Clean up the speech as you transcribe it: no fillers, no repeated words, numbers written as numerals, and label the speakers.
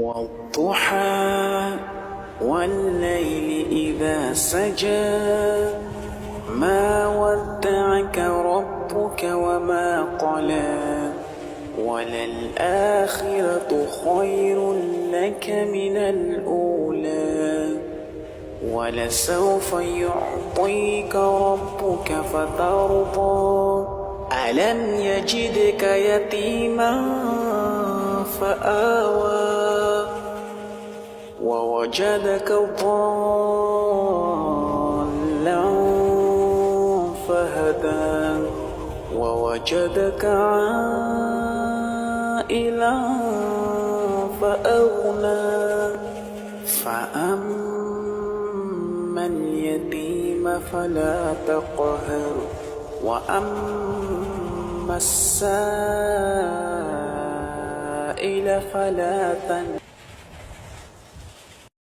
Speaker 1: والضحى والليل إذا سجى ما ودعك ربك وما قلى وللآخرة خير لك من الأولى ولسوف يعطيك ربك فترضى ألم يجدك يتيما فآوى ووجدك ضالا فهدى ووجدك عائلا فأغنى فأما اليتيم فلا تقهر وأما السائل فلا تنهر